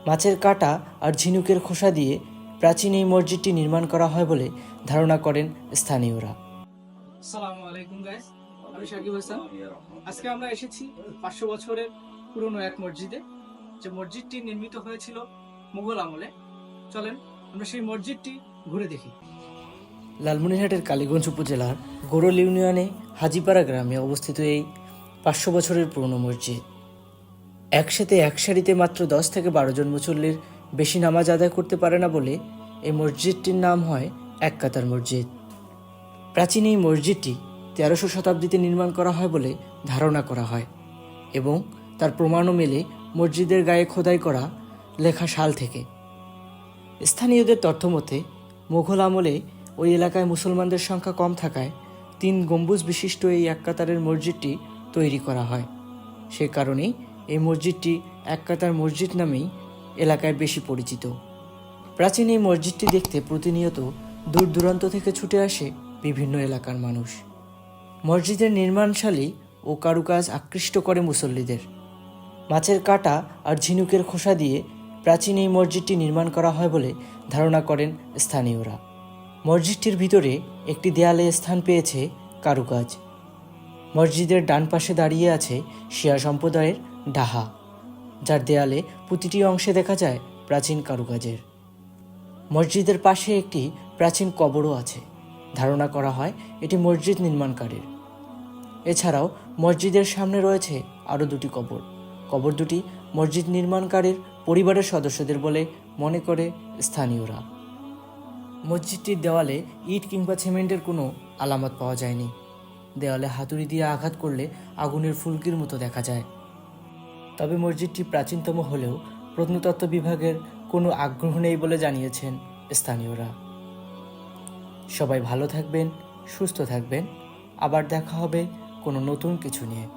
মাছের কাঁটা আর ঝিনুকের খোসা দিয়ে প্রাচীন এই মসজিদটি নির্মাণ করা হয় বলে ধারণা করেন স্থানীয়রা। আসসালামু আলাইকুম গাইস, আমি সাকিব হাসান। আজকে আমরা এসেছি 500 বছরের পুরনো এক মসজিদে, যে মসজিদটি নির্মিত হয়েছিল মুঘল আমলে। চলেন আমরা সেই মসজিদটি ঘুরে দেখি। লালমনিরহাটের কালীগঞ্জ উপজেলার গোরল ইউনিয়নে হাজিপাড়া গ্রামে অবস্থিত এই 500 বছরের পুরনো মসজিদ। একসাথে এক সারিতে মাত্র 10 থেকে 12 জন মুসল্লির বেশি নামাজ আদায় করতে পারে না বলে এই মসজিদটির নাম হয় এক কাতার মসজিদ। প্রাচীন এই মসজিদটি 1300 শতাব্দীতে নির্মাণ করা হয় বলে ধারণা করা হয় এবং তার প্রমাণও মেলে মসজিদের গায়ে খোদাই করা লেখা সাল থেকে। স্থানীয়দের তথ্য মতে মুঘল আমলে ওই এলাকায় মুসলমানদের সংখ্যা কম থাকায় 3 গম্বুজ বিশিষ্ট এই এক কাতারের মসজিদটি তৈরি করা হয়। সে কারণেই এই মসজিদটি এক কাতার মসজিদ নামেই এলাকায় বেশি পরিচিত। প্রাচীন এই মসজিদটি দেখতে প্রতিনিয়ত দূর দূরান্ত থেকে ছুটে আসে বিভিন্ন এলাকার মানুষ। মসজিদের নির্মাণশৈলী ও কারুকাজ আকৃষ্ট করে মুসল্লিদের। মাছের কাঁটা আর ঝিনুকের খোসা দিয়ে প্রাচীন এই মসজিদটি নির্মাণ করা হয় বলে ধারণা করেন স্থানীয়রা। মসজিদটির ভিতরে একটি দেয়ালে স্থান পেয়েছে কারুকাজ। মসজিদের ডান পাশে দাঁড়িয়ে আছে শিয়া সম্প্রদায়ের ডাহা, যার দেয়ালে প্রতিটি অংশে দেখা যায় প্রাচীন কারুকাজের। মসজিদের পাশে একটি প্রাচীন কবরও আছে। ধারণা করা হয় এটি মসজিদ নির্মাণকারীর। এছাড়াও মসজিদের সামনে রয়েছে আরও 2টি কবর। কবর দুটি মসজিদ নির্মাণকারীর পরিবারের সদস্যদের বলে মনে করে স্থানীয়রা। মসজিদটির দেওয়ালে ইট কিংবা সিমেন্টের কোনো আলামত পাওয়া যায়নি। দেওয়ালে হাতুড়ি দিয়ে আঘাত করলে আগুনের ফুলকির মতো দেখা যায়। তবে মসজিদটি প্রাচীনতম হলেও প্রত্নতত্ত্ব বিভাগের কোনো আগ্রহ নেই বলে জানিয়েছেন স্থানীয়রা। সবাই ভালো থাকবেন, সুস্থ থাকবেন। আবার দেখা হবে কোনো নতুন কিছু নিয়ে।